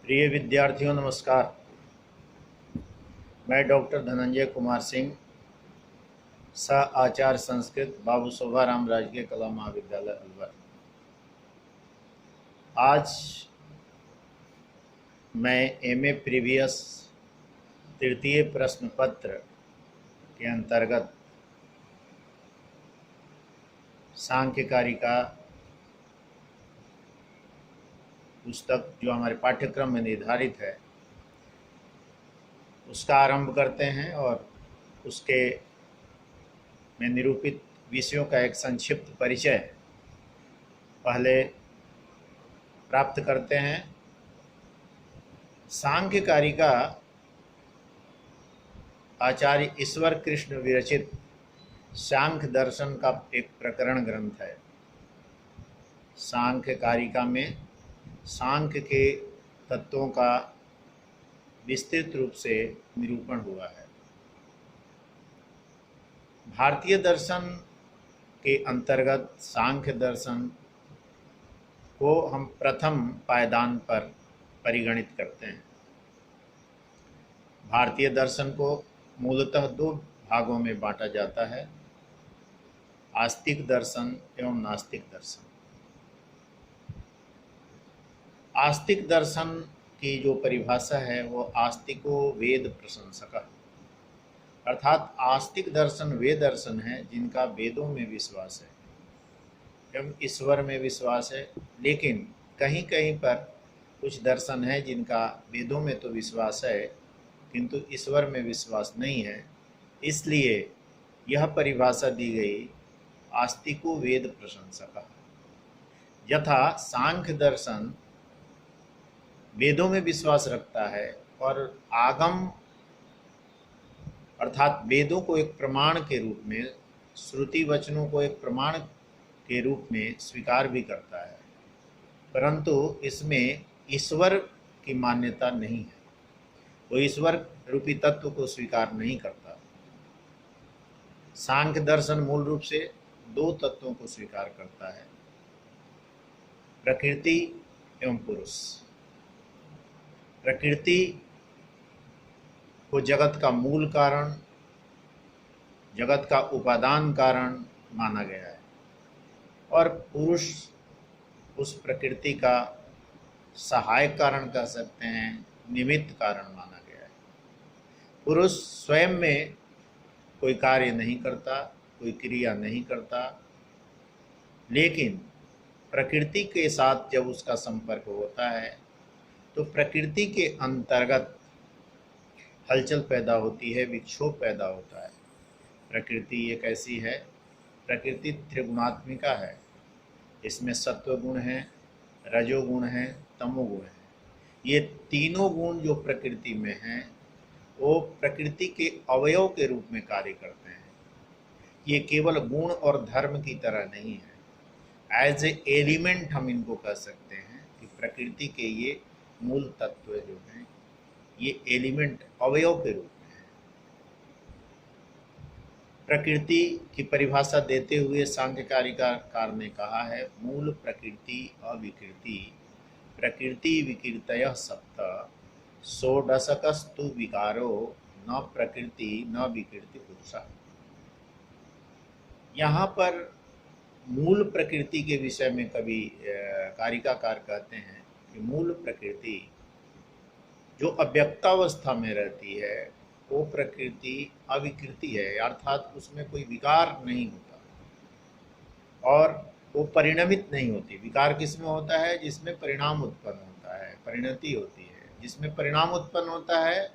प्रिय विद्यार्थियों नमस्कार। मैं डॉक्टर धनंजय कुमार सिंह, सह आचार्य संस्कृत बाबू शोभाराम राजकीय कला महाविद्यालय अलवर। आज मैं एमए प्रीवियस तृतीय प्रश्न पत्र के अंतर्गत सांख्यकारिका पुस्तक जो हमारे पाठ्यक्रम में निर्धारित है उसका आरंभ करते हैं और उसके में निरूपित विषयों का एक संक्षिप्त परिचय पहले प्राप्त करते हैं। सांख्यकारिका आचार्य ईश्वर कृष्ण विरचित सांख्य दर्शन का एक प्रकरण ग्रंथ है। सांख्यकारिका में सांख्य के तत्वों का विस्तृत रूप से निरूपण हुआ है। भारतीय दर्शन के अंतर्गत सांख्य दर्शन को हम प्रथम पायदान पर परिगणित करते हैं। भारतीय दर्शन को मूलतः दो भागों में बांटा जाता है, आस्तिक दर्शन एवं नास्तिक दर्शन। आस्तिक दर्शन की जो परिभाषा है वो आस्तिको वेद प्रशंसक, अर्थात आस्तिक दर्शन वे दर्शन है जिनका वेदों में विश्वास है एवं ईश्वर में विश्वास है, लेकिन कहीं कहीं पर कुछ दर्शन है जिनका वेदों में तो विश्वास है किंतु ईश्वर में विश्वास नहीं है। इसलिए यह परिभाषा दी गई आस्तिको वेद प्रशंसक। यथा सांख्य दर्शन वेदों में विश्वास रखता है और आगम अर्थात वेदों को एक प्रमाण के रूप में, श्रुति वचनों को एक प्रमाण के रूप में स्वीकार भी करता है, परंतु इसमें ईश्वर की मान्यता नहीं है। वो ईश्वर रूपी तत्व को स्वीकार नहीं करता। सांख्य दर्शन मूल रूप से दो तत्वों को स्वीकार करता है, प्रकृति एवं पुरुष। प्रकृति को जगत का मूल कारण, जगत का उपादान कारण माना गया है और पुरुष उस प्रकृति का सहायक कारण कह सकते हैं, निमित्त कारण माना गया है। पुरुष स्वयं में कोई कार्य नहीं करता, कोई क्रिया नहीं करता, लेकिन प्रकृति के साथ जब उसका संपर्क होता है तो प्रकृति के अंतर्गत हलचल पैदा होती है, विक्षोभ पैदा होता है। प्रकृति एक ऐसी है, प्रकृति त्रिगुणात्मिका है। इसमें सत्व गुण है, रजोगुण है, तमोगुण है। ये तीनों गुण जो प्रकृति में हैं वो प्रकृति के अवयव के रूप में कार्य करते हैं। ये केवल गुण और धर्म की तरह नहीं है, एज ए एलिमेंट हम इनको कह सकते हैं कि प्रकृति के ये मूल तत्व जो हैं ये एलिमेंट अवयव के रूप में है। प्रकृति की परिभाषा देते हुए सांख्यकारिकार ने कहा है, मूल प्रकृति अविकृति प्रकृति विकृतयः सप्त षोडशकस्तु विकारो न प्रकृति न विकृति पुरुषः। यहाँ पर मूल प्रकृति के विषय में कवि कारिकाकार कहते हैं कि मूल प्रकृति जो अव्यक्तावस्था में रहती है वो प्रकृति अविकृति है, अर्थात उसमें कोई विकार नहीं होता और वो परिणमित नहीं होती। विकार किस में होता है? जिसमें परिणाम उत्पन्न होता है, परिणति होती है। जिसमें परिणाम उत्पन्न होता है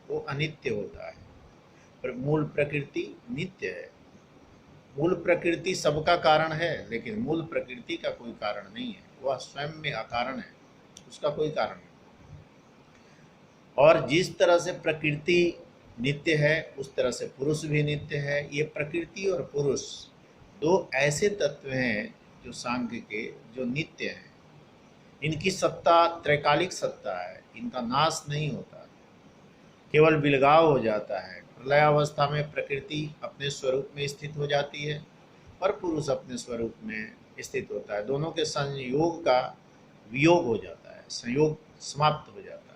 वो अनित्य होता है, पर मूल प्रकृति नित्य है। मूल प्रकृति सबका कारण है, लेकिन मूल प्रकृति का कोई कारण नहीं है, वह स्वयं में अकारण है, उसका कोई कारण नहीं। और जिस तरह से प्रकृति नित्य है उस तरह से पुरुष भी नित्य है। ये प्रकृति और पुरुष दो ऐसे तत्व हैं जो सांख्य के जो नित्य हैं। इनकी सत्ता त्रैकालिक सत्ता है, इनका नाश नहीं होता, केवल विलगाव हो जाता है। प्रलयावस्था में प्रकृति अपने स्वरूप में स्थित हो जाती है और पुरुष अपने स्वरूप में स्थित होता है। दोनों के संयोग का वियोग हो जाता है, संयोग समाप्त हो जाता है।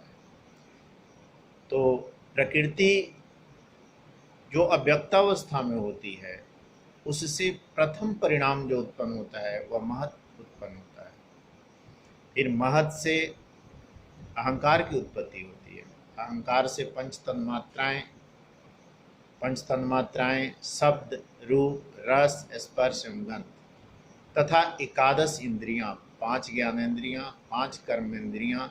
तो प्रकृति जो अव्यक्तावस्था में होती है, उससे प्रथम परिणाम जो उत्पन्न होता है वह महत उत्पन्न होता है। फिर महत से अहंकार की उत्पत्ति होती है। अहंकार से पंच तन्मात्राएं शब्द, रूप, रस, स्पर्श एवं गंध तथा एकादश इंद्रियां, 5 ज्ञानेन्द्रियां, 5 कर्मेंद्रियां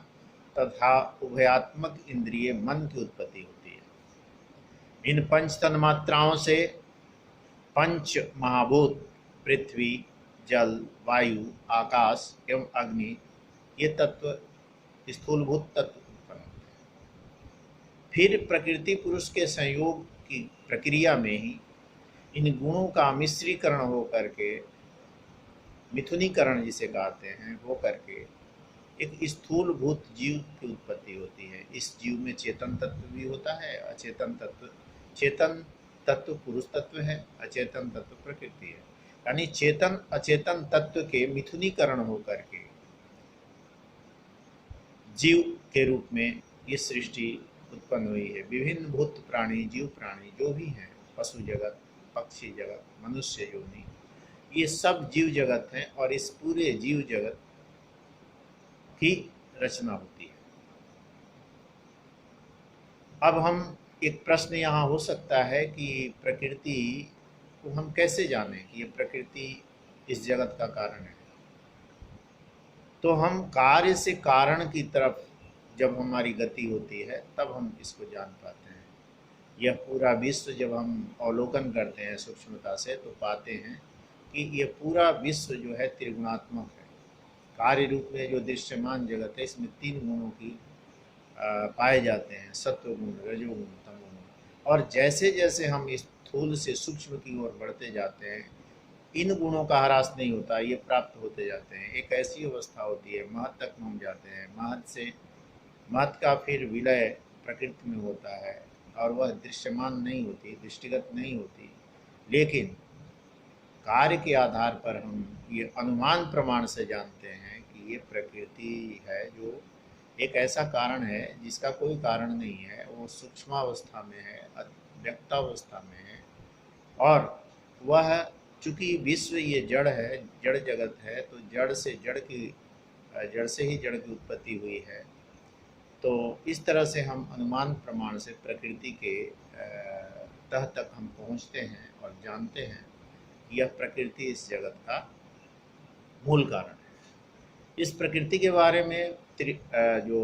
तथा उभयात्मक इंद्रिय मन की उत्पत्ति होती है। इन पंच तन्मात्राओं से पंच महाभूत पृथ्वी, जल, वायु, आकाश एवं अग्नि ये तत्व स्थूलभूत तत्व उत्पन्न होते हैं। फिर प्रकृति पुरुष के संयोग की प्रक्रिया में ही इन गुणों का मिश्रीकरण हो करके, मिथुनीकरण जिसे कहते हैं, वो करके एक स्थूलभूत जीव की उत्पत्ति होती है। इस जीव में चेतन तत्व भी होता है, अचेतन तत्व। चेतन तत्व पुरुष तत्व है, अचेतन तत्व प्रकृति है। यानी चेतन अचेतन तत्व के मिथुनीकरण होकर के जीव के रूप में ये सृष्टि उत्पन्न हुई है। विभिन्न भूत प्राणी, जीव प्राणी जो भी हैं, पशु जगत, पक्षी जगत, मनुष्य योनि, ये सब जीव जगत हैं और इस पूरे जीव जगत की रचना होती है। अब हम एक प्रश्न यहाँ हो सकता है कि प्रकृति को हम कैसे जानें कि ये प्रकृति इस जगत का कारण है। तो हम कार्य से कारण की तरफ जब हमारी गति होती है तब हम इसको जान पाते हैं। यह पूरा विश्व जब हम अवलोकन करते हैं सूक्ष्मता से तो पाते हैं कि ये पूरा विश्व जो है त्रिगुणात्मक है। कार्य रूप में जो दृश्यमान जगत है इसमें 3 गुणों की पाए जाते हैं, सत्व गुण, रजोगुण, तमोगुण। और जैसे जैसे हम इस स्थूल से सूक्ष्म की ओर बढ़ते जाते हैं इन गुणों का ह्रास नहीं होता, ये प्राप्त होते जाते हैं। एक ऐसी अवस्था होती है, महत तक हम जाते हैं। महत का फिर विलय प्रकृति में होता है और वह दृश्यमान नहीं होती, दृष्टिगत नहीं होती, लेकिन कार्य के आधार पर हम ये अनुमान प्रमाण से जानते हैं कि ये प्रकृति है जो एक ऐसा कारण है जिसका कोई कारण नहीं है। वो सूक्ष्मावस्था में है, व्यक्तावस्था में है और वह चूँकि विश्व ये जड़ है, जड़ जगत है, तो जड़ से ही जड़ की उत्पत्ति हुई है। तो इस तरह से हम अनुमान प्रमाण से प्रकृति के तह तक हम पहुँचते हैं और जानते हैं यह प्रकृति इस जगत का मूल कारण है। इस प्रकृति के बारे में जो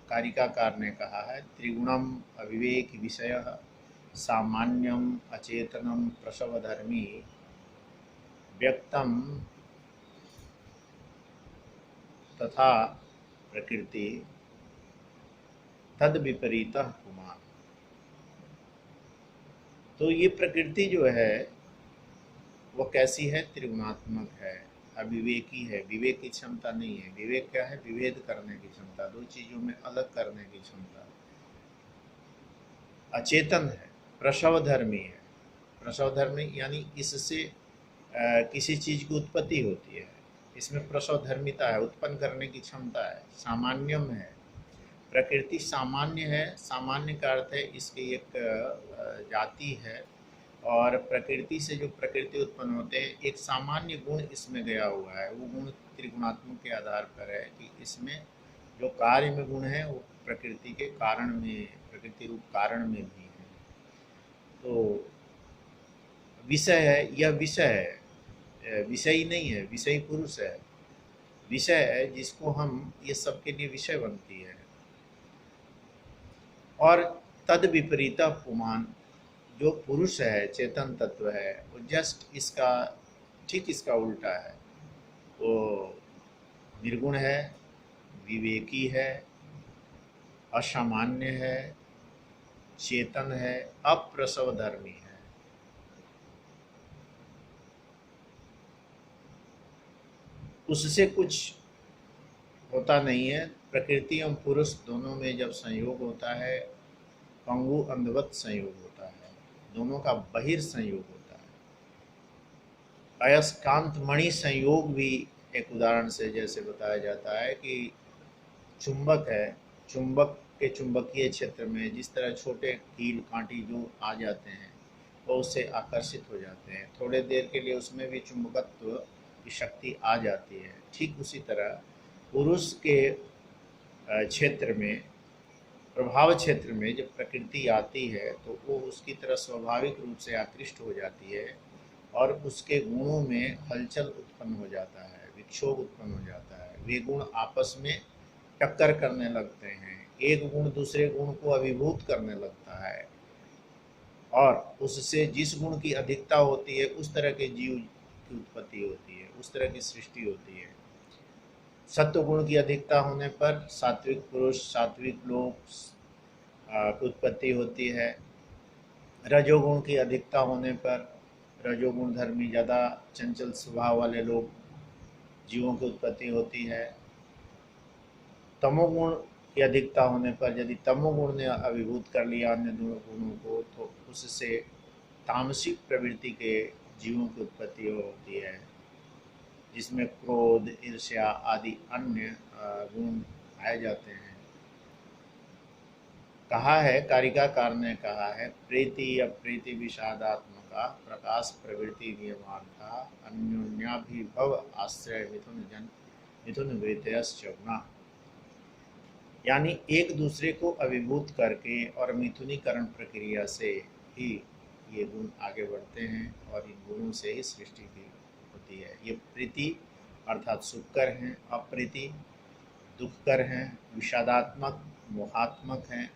कारिकाकार ने कहा है, त्रिगुणम अविवेक विषय सामान्यम अचेतनम प्रसवधर्मी व्यक्तम तथा प्रकृति तद विपरीतः पुमान। तो ये प्रकृति जो है वो कैसी है? त्रिगुणात्मक है, अविवेकी है, विवेक की क्षमता नहीं है। विवेक क्या है? विभेद करने की क्षमता, 2 चीज़ों में अलग करने की क्षमता। अचेतन है, प्रसवधर्मी है। प्रसवधर्मी यानी इससे किसी चीज़ की उत्पत्ति होती है, इसमें प्रसवधर्मिता है, उत्पन्न करने की क्षमता है। सामान्यम है, प्रकृति सामान्य है। सामान्य का अर्थ है इसकी एक जाति है और प्रकृति से जो प्रकृति उत्पन्न होते हैं एक सामान्य गुण इसमें गया हुआ है। वो गुण त्रिगुणात्मक के आधार पर है कि इसमें जो कार्य में गुण है वो प्रकृति के कारण में, प्रकृति रूप कारण में भी है। तो विषय है, यह विषय है, विषयी नहीं है। विषयी पुरुष है, विषय है जिसको हम ये सबके लिए विषय बनती है। और तद विपरीता पुमान, जो पुरुष है, चेतन तत्व है, वो जस्ट इसका ठीक इसका उल्टा है। वो निर्गुण है, विवेकी है, असामान्य है, चेतन है, अप्रसवधर्मी है। उससे कुछ होता नहीं है। प्रकृति एवं पुरुष दोनों में जब संयोग होता है पंगु अंधवत संयोग होता है, दोनों का बहिर्संयोग होता है। अयस्कांत मणि संयोग भी एक उदाहरण से जैसे बताया जाता है कि चुंबक है, चुंबक के चुंबकीय क्षेत्र में जिस तरह छोटे कील कांटी जो आ जाते हैं वो उससे आकर्षित हो जाते हैं, थोड़े देर के लिए उसमें भी चुंबकत्व की शक्ति आ जाती है। ठीक उसी तरह पुरुष के क्षेत्र में, प्रभाव क्षेत्र में जब प्रकृति आती है तो वो उसकी तरह स्वाभाविक रूप से आकृष्ट हो जाती है और उसके गुणों में हलचल उत्पन्न हो जाता है, विक्षोभ उत्पन्न हो जाता है। वे गुण आपस में टक्कर करने लगते हैं, एक गुण दूसरे गुण को अभिभूत करने लगता है और उससे जिस गुण की अधिकता होती है उस तरह के जीव की उत्पत्ति होती है, उस तरह की सृष्टि होती है। सत्व गुण की अधिकता होने पर सात्विक पुरुष, सात्विक लोग की उत्पत्ति होती है। रजोगुण की अधिकता होने पर रजोगुण धर्मी, ज़्यादा चंचल स्वभाव वाले लोग, जीवों की उत्पत्ति होती है। तमोगुण की अधिकता होने पर यदि तमोगुण ने अभिभूत कर लिया अन्य दोनों गुणों को तो उससे तामसिक प्रवृत्ति के जीवों की उत्पत्ति होती है, जिसमें क्रोध, ईर्ष्या आदि अन्य गुण पाए जाते हैं। कहा है, कारिकाकार ने कहा है, प्रीति अप्रीति विषादात्मका प्रकाश प्रवृत्ति नियमार्था अन्योन्याभिभव आश्रय मिथुन वृत्तयश्चौना। यानी एक दूसरे को अभिभूत करके और मिथुनीकरण प्रक्रिया से ही ये गुण आगे बढ़ते हैं और इन गुणों से ही सृष्टि की होती है। ये प्रीति अर्थात सुखकर हैं, अप्रीति दुखकर हैं, विषादात्मक मोहात्मक हैं।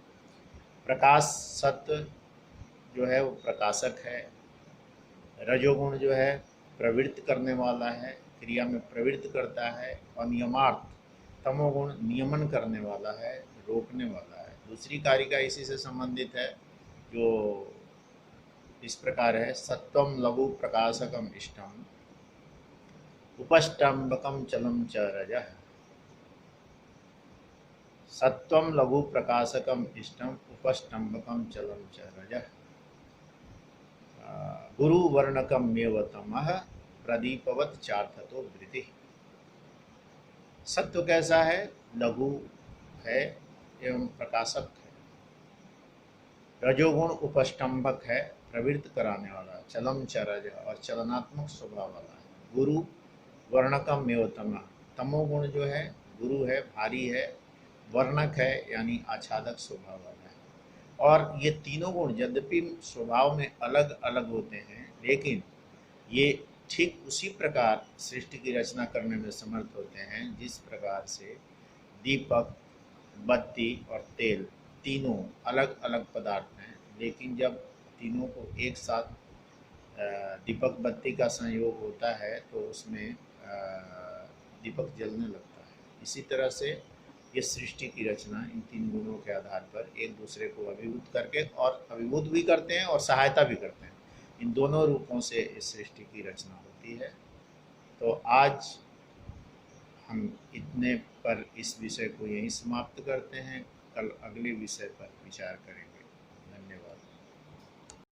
प्रकाश सत्व जो है वो प्रकाशक है, रजोगुण जो है प्रवृत्त करने वाला है, क्रिया में प्रवृत्त करता है, और नियमार्थ तमोगुण नियमन करने वाला है, रोकने वाला है। दूसरी कारिका इसी से संबंधित है जो इस प्रकार है, सत्वम लघु प्रकाशकम इष्टम उपष्टम्बकम चलम च रजः। सत्वम लघु प्रकाशकम इष्टम उपष्टम्बकम चलम च रजः। गुरु वर्णकम मेव तमः प्रदीपवत चार्थतो वृत्ति। सत्व कैसा है? लघु है एवं प्रकाशक है। रजोगुण उपष्टम्भक है, प्रवृत्त कराने वाला, चलम चरज और चलनात्मक स्वभाव वाला है। गुरु वर्णकम मेव तमः, तमोगुण जो है गुरु है, भारी है, वर्णक है यानी आच्छादक स्वभाव वाला है। और ये तीनों गुण यद्यपि स्वभाव में अलग अलग होते हैं, लेकिन ये ठीक उसी प्रकार सृष्टि की रचना करने में समर्थ होते हैं जिस प्रकार से दीपक, बत्ती और तेल तीनों अलग अलग पदार्थ हैं, लेकिन जब तीनों को एक साथ दीपक बत्ती का संयोग होता है तो उसमें दीपक जलने लगता है। इसी तरह से ये सृष्टि की रचना इन तीन गुणों के आधार पर एक दूसरे को अभिभूत करके और अभिभूत भी करते हैं और सहायता भी करते हैं। इन दोनों रूपों से इस सृष्टि की रचना होती है। तो आज हम इतने पर इस विषय को यहीं समाप्त करते हैं। कल अगले विषय पर विचार करेंगे।